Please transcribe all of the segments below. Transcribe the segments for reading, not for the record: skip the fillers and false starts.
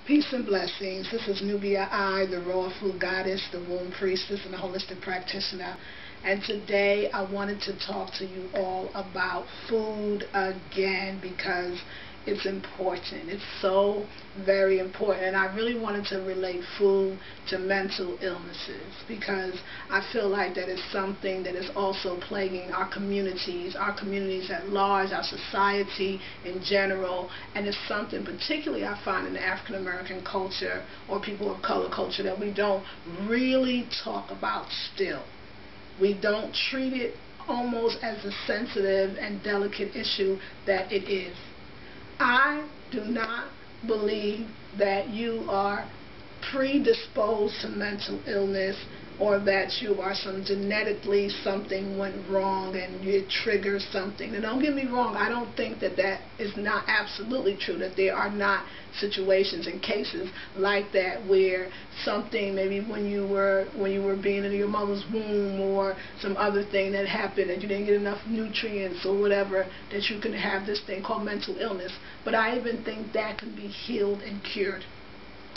Peace and blessings. This is Nubia I, the Raw Food Goddess, the Womb Priestess, and the Holistic Practitioner. And today I wanted to talk to you all about food again because it's important. It's so very important. And I really wanted to relate food to mental illnesses because I feel like that is something that is also plaguing our communities at large, our society in general, and it's something particularly I find in the African American culture or people of color culture that we don't really talk about still. We don't treat it almost as a sensitive and delicate issue that it is. I do not believe that you are predisposed to mental illness or that you are genetically something went wrong and it triggers something. And don't get me wrong, I don't think that that is not absolutely true, that there are not situations and cases like that where something, maybe when you were being in your mother's womb or some other thing that happened and you didn't get enough nutrients or whatever, that you can have this thing called mental illness. But I even think that can be healed and cured.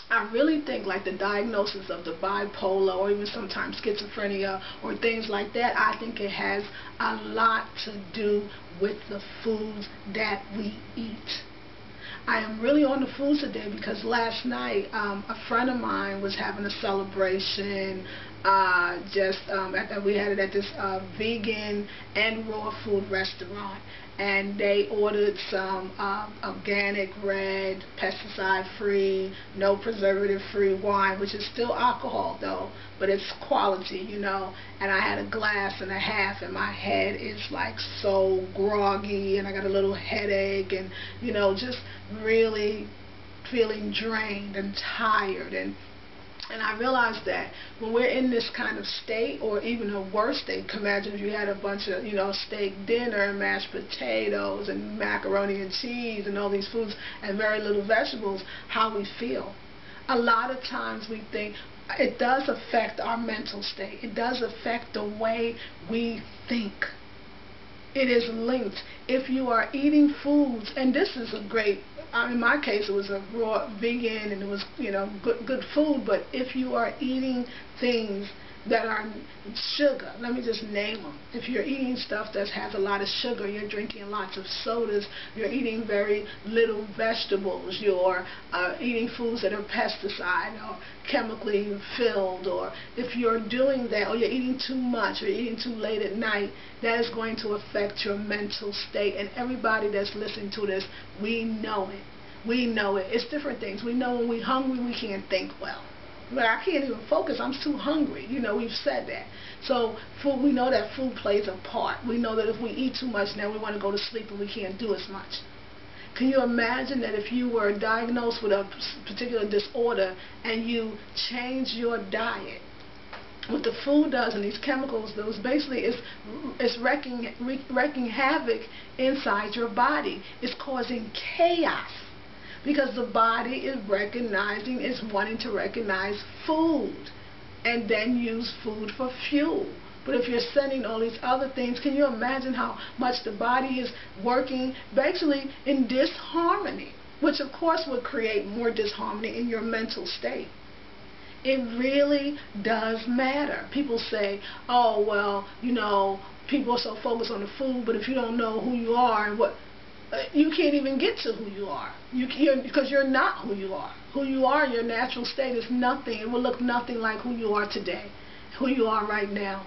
I really think like the diagnosis of the bipolar or even sometimes schizophrenia or things like that, I think it has a lot to do with the foods that we eat. I am really on the foods today because last night a friend of mine was having a celebration. We had it at this vegan and raw food restaurant, and they ordered some organic, red, pesticide-free, no preservative-free wine, which is still alcohol though, but it's quality, you know. And I had a glass and a half, and my head is like so groggy, and I got a little headache, and you know, just really feeling drained and tired. And I realized that when we're in this kind of state, or even a worse state, imagine if you had a bunch of, steak dinner and mashed potatoes and macaroni and cheese and all these foods and very little vegetables, how we feel. A lot of times we think it does affect our mental state. It does affect the way we think. It is linked. If you are eating foods, and this is a great, in my case it was a raw vegan and it was good food, but if you are eating things that are sugar, let me just name them. If you're eating stuff that has a lot of sugar, you're drinking lots of sodas, you're eating very little vegetables, you're eating foods that are pesticide or chemically filled, or if you're doing that, or you're eating too much, or you're eating too late at night, that is going to affect your mental state. And everybody that's listening to this, we know it. We know it. It's different things. We know when we're hungry, we can't think well. But I can't even focus. I'm too hungry. We've said that. So food, we know that food plays a part. We know that if we eat too much, now we want to go to sleep and we can't do as much. Can you imagine that if you were diagnosed with a particular disorder and you change your diet? What the food does and these chemicals, those basically is wreaking havoc inside your body. It's causing chaos. Because the body is wanting to recognize food and then use food for fuel. But if you're sending all these other things, can you imagine how much the body is working basically in disharmony, which of course would create more disharmony in your mental state. It really does matter. People say, oh, well, people are so focused on the food, but if you don't know who you are and what, you can't even get to who you are because you're not who you are. Who you are, your natural state is nothing. It will look nothing like who you are today, who you are right now.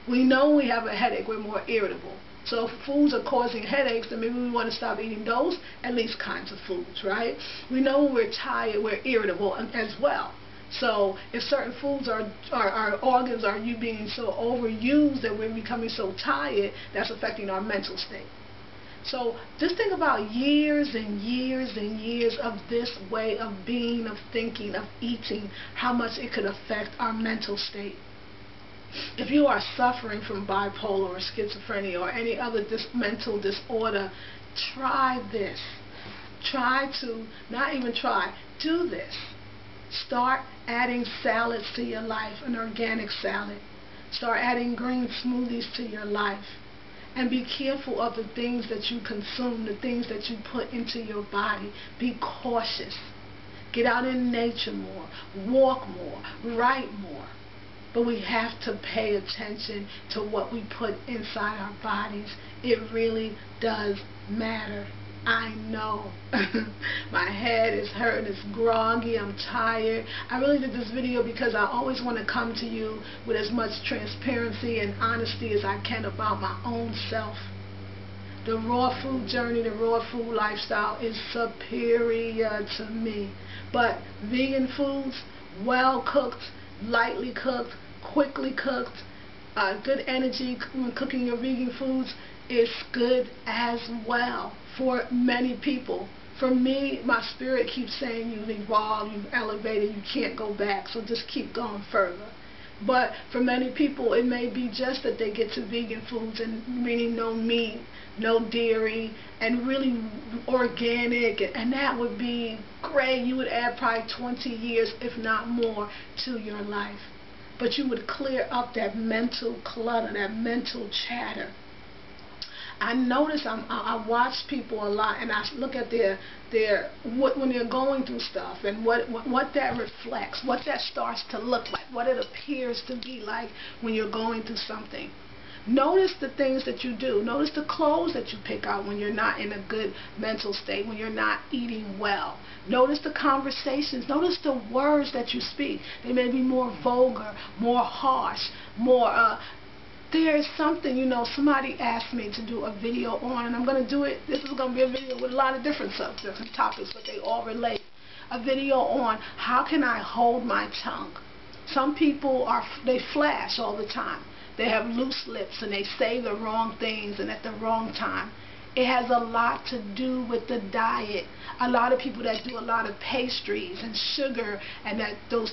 We know we have a headache, we're more irritable. So if foods are causing headaches, then maybe we want to stop eating those at least kinds of foods, right? We know when we're tired, we're irritable as well. So if certain foods our organs are being so overused that we're becoming so tired, that's affecting our mental state. So just think about years and years and years of this way of being, of thinking, of eating, how much it could affect our mental state. If you are suffering from bipolar or schizophrenia or any other mental disorder, try this. Do this. Start adding salads to your life, an organic salad. Start adding green smoothies to your life. And be careful of the things that you consume, the things that you put into your body. Be cautious. get out in nature more, walk more, write more. But we have to pay attention to what we put inside our bodies. It really does matter. I know. My head is hurting, it's groggy, I'm tired. I really did this video because I always want to come to you with as much transparency and honesty as I can about my own self. The raw food journey, the raw food lifestyle is superior to me. But vegan foods, well cooked, lightly cooked, quickly cooked, good energy when cooking your vegan foods is good as well for many people. For me, my spirit keeps saying you've evolved, you've elevated, you can't go back, so just keep going further. But for many people, it may be just that they get to vegan foods, and meaning no meat, no dairy, and really organic, and that would be great. You would add probably 20 years, if not more, to your life. But you would clear up that mental clutter, that mental chatter. I notice I watch people a lot, and I look at when they're going through stuff, and what that reflects, what that starts to look like, what it appears to be like when you're going through something. Notice the things that you do. Notice the clothes that you pick out when you're not in a good mental state, when you're not eating well. Notice the conversations. Notice the words that you speak. They may be more vulgar, more harsh, more there is something, somebody asked me to do a video on, and I'm going to do it. This is going to be a video with a lot of different topics, but they all relate. A video on how can I hold my tongue. Some people they flash all the time. They have loose lips and they say the wrong things and at the wrong time. It has a lot to do with the diet. A lot of people that do a lot of pastries and sugar and those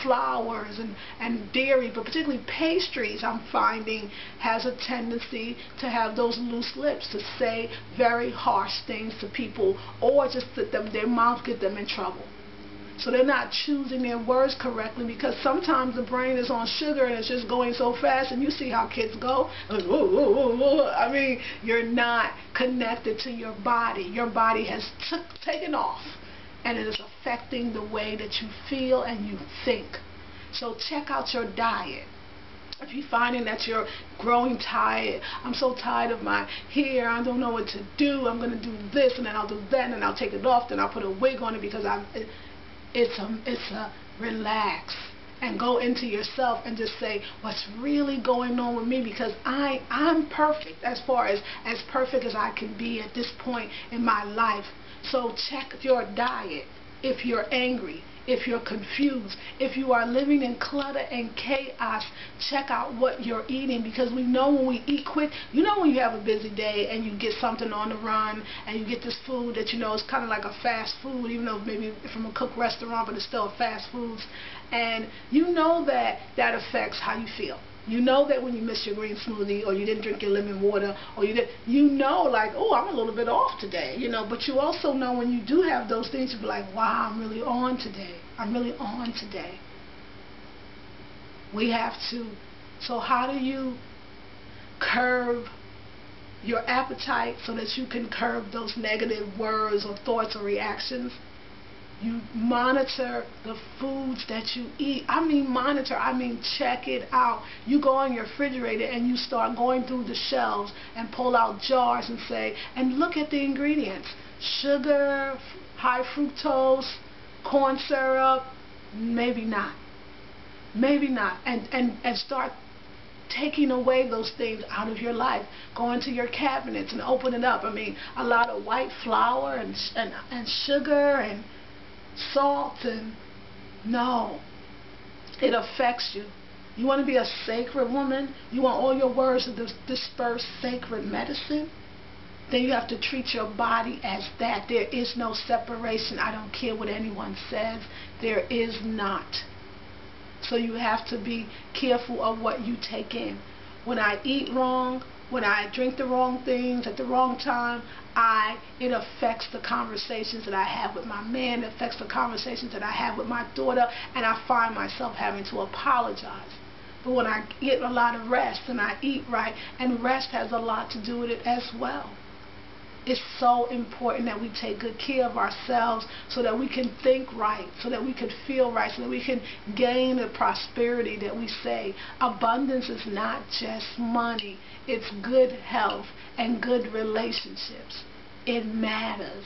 flours and dairy, but particularly pastries, I'm finding has a tendency to have those loose lips, to say very harsh things to people, or just that their mouth get them in trouble. So they're not choosing their words correctly, because sometimes the brain is on sugar and it's just going so fast, and you see how kids go. I mean, you're not connected to your body. Your body has taken off, and it is affecting the way that you feel and you think. So check out your diet. If you're finding that you're growing tired, I'm so tired of my hair, I don't know what to do, I'm going to do this and then I'll do that and then I'll take it off, then I'll put a wig on it because it's a relax and go into yourself and just say what's really going on with me, because I'm perfect as far as perfect as I can be at this point in my life. So check your diet. If you're angry, if you're confused, if you are living in clutter and chaos, check out what you're eating, because we know when we eat quick, when you have a busy day and you get something on the run and you get this food that is kind of like a fast food, even though maybe from a cooked restaurant, but it's still a fast foods, and that affects how you feel. You know that when you miss your green smoothie, or you didn't drink your lemon water, or like, oh, I'm a little bit off today, but you also know when you do have those things, you be like, wow, I'm really on today. I'm really on today. We have to. So how do you curb your appetite so that you can curb those negative words or thoughts or reactions? You monitor the foods that you eat. I mean monitor, I mean check it out. You go on your refrigerator and you start going through the shelves and pull out jars and say, and look at the ingredients. Sugar, high fructose, corn syrup, maybe not. Maybe not. And start taking away those things out of your life. Go into your cabinets and open it up. I mean, a lot of white flour and sugar and salt, and no, it affects you. You want to be a sacred woman? You want all your words to disperse sacred medicine? Then you have to treat your body as that. There is no separation. I don't care what anyone says. There is not. So you have to be careful of what you take in. When I eat wrong, when I drink the wrong things at the wrong time, it affects the conversations that I have with my man, it affects the conversations that I have with my daughter, and I find myself having to apologize. But when I get a lot of rest and I eat right, and rest has a lot to do with it as well. It's so important that we take good care of ourselves so that we can think right, so that we can feel right, so that we can gain the prosperity that we say. Abundance is not just money. It's good health and good relationships. It matters.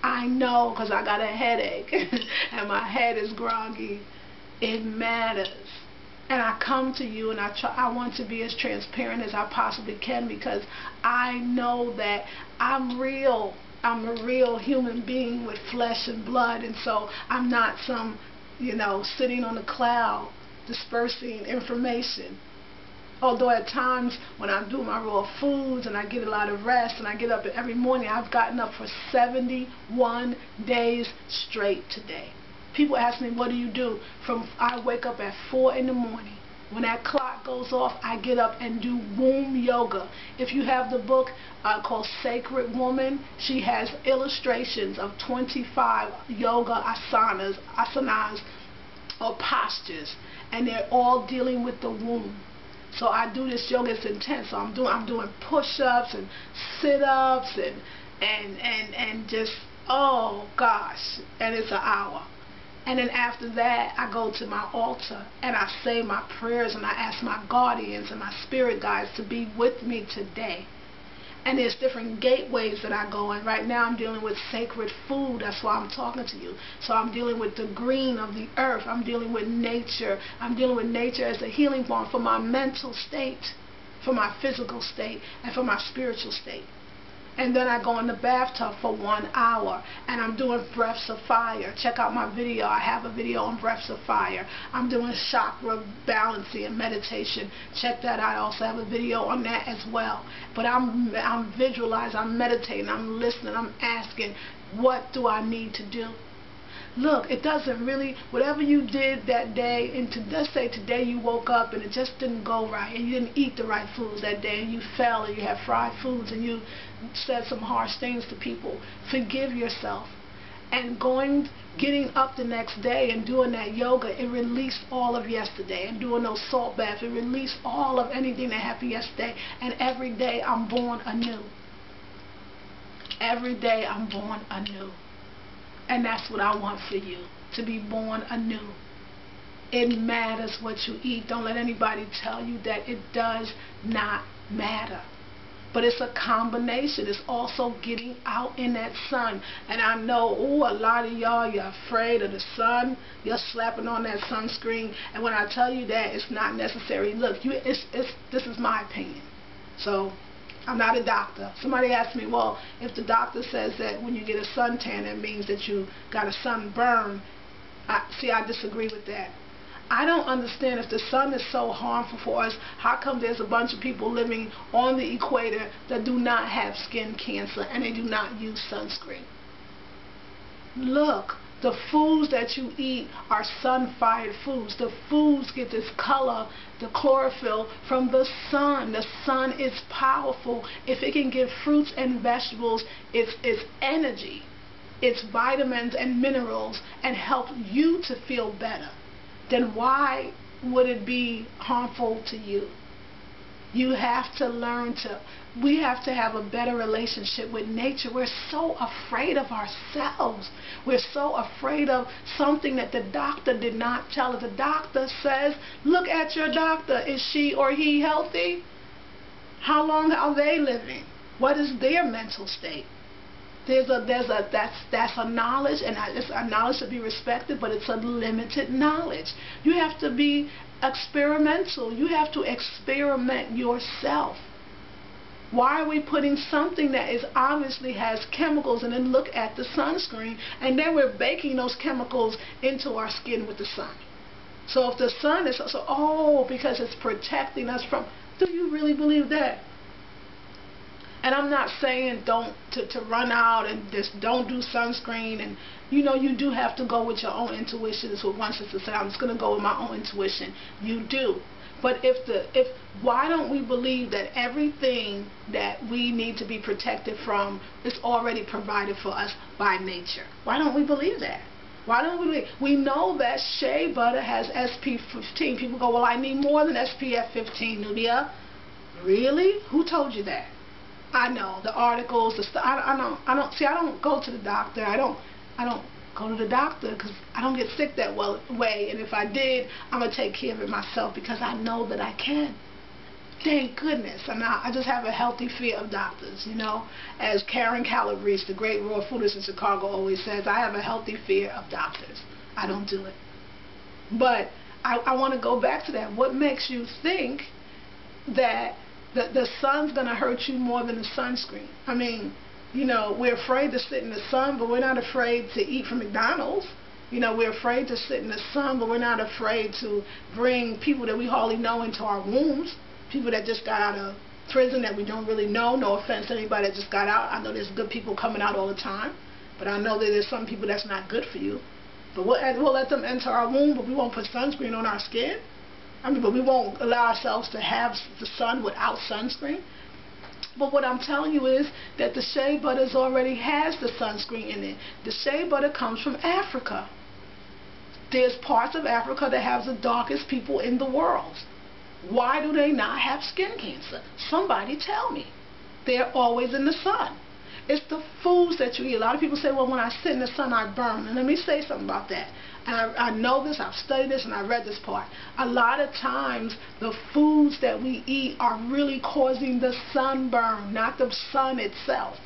I know, because I got a headache and my head is groggy. It matters. And I come to you and I want to be as transparent as I possibly can, because I know that I'm real. I'm a real human being with flesh and blood, and so I'm not some, sitting on a cloud dispersing information. Although at times when I do my raw foods and I get a lot of rest and I get up every morning, I've gotten up for 71 days straight today. People ask me, what do you do? I wake up at 4 in the morning. When that clock goes off, I get up and do womb yoga. If you have the book called Sacred Woman, she has illustrations of 25 yoga asanas or postures, and they're all dealing with the womb. So I do this yoga. It's intense. So I'm doing push-ups and sit-ups and just, oh gosh, and it's an hour. And then after that, I go to my altar and I say my prayers and I ask my guardians and my spirit guides to be with me today. And there's different gateways that I go in. Right now I'm dealing with sacred food. That's why I'm talking to you. So I'm dealing with the green of the earth. I'm dealing with nature. I'm dealing with nature as a healing balm for my mental state, for my physical state, and for my spiritual state. And then I go in the bathtub for 1 hour and I'm doing breaths of fire. Check out my video. I have a video on breaths of fire. I'm doing chakra balancing and meditation. Check that out. I also have a video on that as well. But I'm visualizing, I'm meditating, I'm listening, I'm asking, what do I need to do? Look, it doesn't really, whatever you did that day, and let's say today you woke up and it just didn't go right, and you didn't eat the right foods that day, and you fell, and you had fried foods, and you said some harsh things to people. Forgive yourself. And getting up the next day and doing that yoga, it released all of yesterday. And doing those salt baths, it released all of anything that happened yesterday. And every day I'm born anew. Every day I'm born anew. And that's what I want for you, to be born anew. It matters what you eat. Don't let anybody tell you that it does not matter. But it's a combination. It's also getting out in that sun. And I know, a lot of y'all, you're afraid of the sun. You're slapping on that sunscreen. And when I tell you that, it's not necessary. Look, this is my opinion. So I'm not a doctor. Somebody asked me, well, if the doctor says that when you get a suntan, that means that you got a sunburn. I disagree with that. I don't understand, if the sun is so harmful for us, how come there's a bunch of people living on the equator that do not have skin cancer and they do not use sunscreen? Look, the foods that you eat are sun-fired foods. The foods get this color, the chlorophyll, from the sun. The sun is powerful. If it can give fruits and vegetables its energy, its vitamins and minerals, and help you to feel better, then why would it be harmful to you? You have to learn we have to have a better relationship with nature. We're so afraid of ourselves. We're so afraid of something that the doctor did not tell us. The doctor says, look at your doctor. Is she or he healthy? How long are they living? What is their mental state? That's a knowledge, and it's a knowledge to be respected, but it's a limited knowledge. You have to be experimental. You have to experiment yourself. Why are we putting something that obviously has chemicals, and then look at the sunscreen, and then we're baking those chemicals into our skin with the sun? So if the sun is because it's protecting us from, do you really believe that? And I'm not saying to run out and just don't do sunscreen, and you do have to go with your own intuition. That's what one sister said. I'm just going to go with my own intuition. You do. But why don't we believe that everything that we need to be protected from is already provided for us by nature? Why don't we believe that? Why don't we believe? We know that shea butter has SPF 15. People go, well, I need more than SPF 15, Nubia. Really? Who told you that? I know the articles, the stuff. I don't see. I don't go to the doctor. I don't go to the doctor because I don't get sick that way. And if I did, I'm gonna take care of it myself because I know that I can. Thank goodness. And I just have a healthy fear of doctors. You know, as Karen Calabrese, the great raw foodist in Chicago, always says, I have a healthy fear of doctors. I don't do it. But I want to go back to that. What makes you think that the sun's going to hurt you more than the sunscreen? I mean, you know, we're afraid to sit in the sun, but we're not afraid to eat from McDonald's. You know, we're afraid to sit in the sun, but we're not afraid to bring people that we hardly know into our wombs, people that just got out of prison that we don't really know. No offense to anybody that just got out. I know there's good people coming out all the time, but I know that there's some people that's not good for you. But we'll let them enter our womb, but we won't put sunscreen on our skin. I mean, but we won't allow ourselves to have the sun without sunscreen. But what I'm telling you is that the shea butter already has the sunscreen in it. The shea butter comes from Africa. There's parts of Africa that have the darkest people in the world. Why do they not have skin cancer? Somebody tell me. They're always in the sun. It's the foods that you eat. A lot of people say, well, when I sit in the sun, I burn. And let me say something about that. And I know this, I've studied this, and I read this part. A lot of times, the foods that we eat are really causing the sunburn, not the sun itself.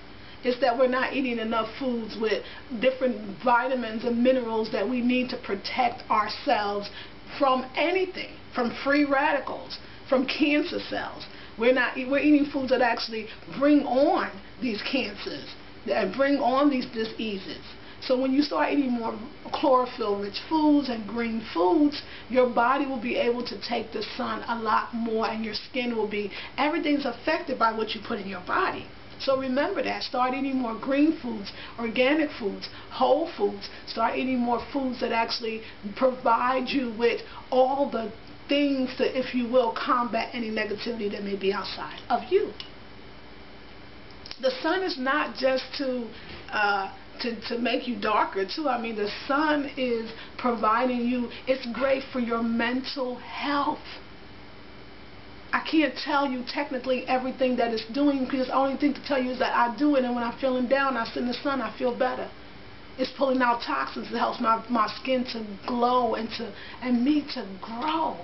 It's that we're not eating enough foods with different vitamins and minerals that we need to protect ourselves from anything, from free radicals, from cancer cells. We're eating foods that actually bring on these cancers, that bring on these diseases. So when you start eating more chlorophyll-rich foods and green foods, your body will be able to take the sun a lot more, and your skin will be, everything's affected by what you put in your body. So remember that. Start eating more green foods, organic foods, whole foods. Start eating more foods that actually provide you with all the things that, if you will, combat any negativity that may be outside of you. The sun is not just to make you darker too. I mean, the sun is providing you, it's great for your mental health. I can't tell you technically everything that it's doing, because the only thing to tell you is that I do it, and when I'm feeling down, I sit in the sun, I feel better. It's pulling out toxins. It helps my skin to glow and me to grow.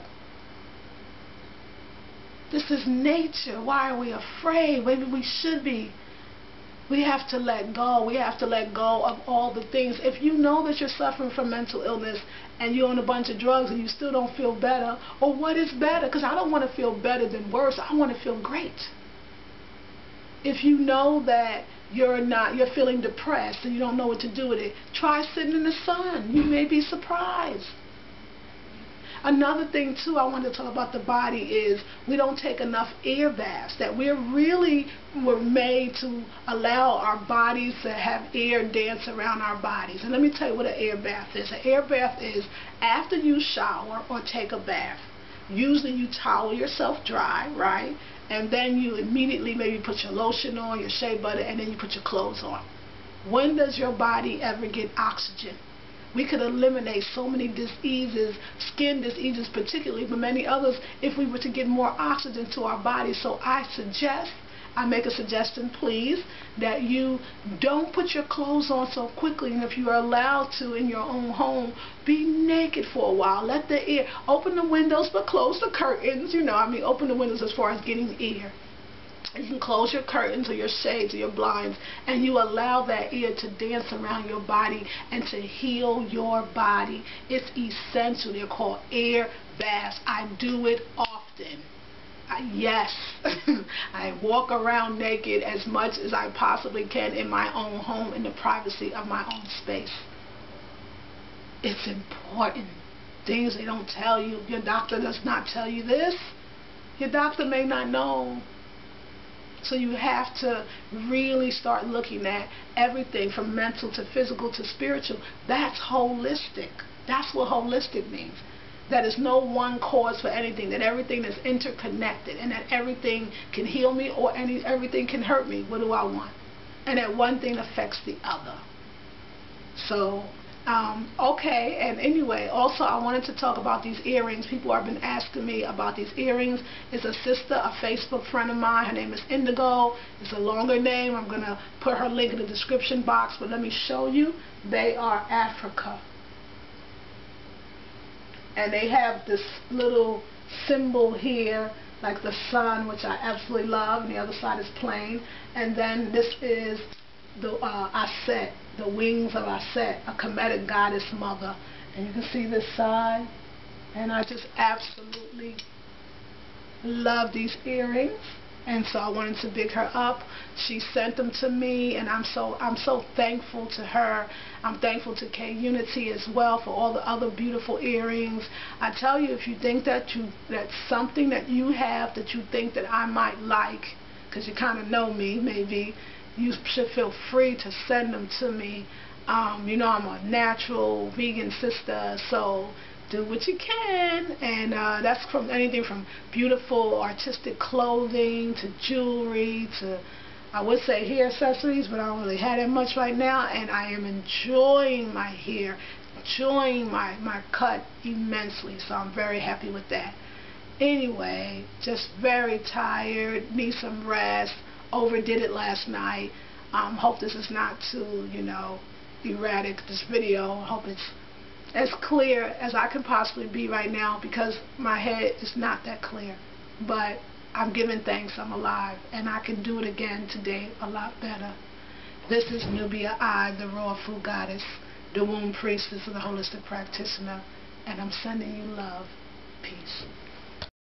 This is nature. Why are we afraid? Maybe we should be. We have to let go. We have to let go of all the things. If you know that you're suffering from mental illness and you're on a bunch of drugs and you still don't feel better, or what is better? Because I don't want to feel better than worse. I want to feel great. If you know that you're feeling depressed and you don't know what to do with it, try sitting in the sun. You may be surprised. Another thing too I wanted to talk about the body is we don't take enough air baths, that we were made to allow our bodies to have air dance around our bodies. And let me tell you what an air bath is. An air bath is after you shower or take a bath. Usually you towel yourself dry, right? And then you immediately maybe put your lotion on, your shea butter, and then you put your clothes on. When does your body ever get oxygen? We could eliminate so many diseases, skin diseases particularly, but many others, if we were to get more oxygen to our bodies. So I make a suggestion, please, that you don't put your clothes on so quickly, and if you are allowed to in your own home, be naked for a while. Let the air, open the windows but close the curtains, open the windows as far as getting air. You can close your curtains or your shades or your blinds, and you allow that air to dance around your body and to heal your body. It's essential. They're called air baths. I do it often. Yes, I walk around naked as much as I possibly can in my own home, in the privacy of my own space. It's important. Things they don't tell you. Your doctor does not tell you this. Your doctor may not know. So you have to really start looking at everything from mental to physical to spiritual. That's holistic. That's what holistic means. That is no one cause for anything, that everything is interconnected, and that everything can heal me or everything can hurt me. What do I want? And that one thing affects the other. So Okay, and anyway, also I wanted to talk about these earrings. People have been asking me about these earrings. It's a sister, a Facebook friend of mine. Her name is Indigo. It's a longer name. I'm going to put her link in the description box, but let me show you. They are Africa. And they have this little symbol here, like the sun, which I absolutely love, and the other side is plain. And then this is the Aset, the wings of Aset, a Kemetic goddess mother. And you can see this side. And I just absolutely love these earrings. And so I wanted to big her up. She sent them to me, and I'm so thankful to her. I'm thankful to K-Unity as well for all the other beautiful earrings. I tell you, if you think that's something that you have that you think that I might like, because you kind of know me, maybe you should feel free to send them to me. You know, I'm a natural vegan sister, so do what you can. And that's from anything from beautiful artistic clothing to jewelry to, I would say, hair accessories, but I don't really have that much right now. And I am enjoying my hair, enjoying my cut immensely, so I'm very happy with that. Anyway, just very tired, need some rest. Overdid it last night. Hope this is not too, erratic, this video. I hope it's as clear as I can possibly be right now, because my head is not that clear. But I'm giving thanks I'm alive, and I can do it again today a lot better. This is Nubia I, the Raw Food Goddess, the Womb Priestess, and the Holistic Practitioner, and I'm sending you love. Peace.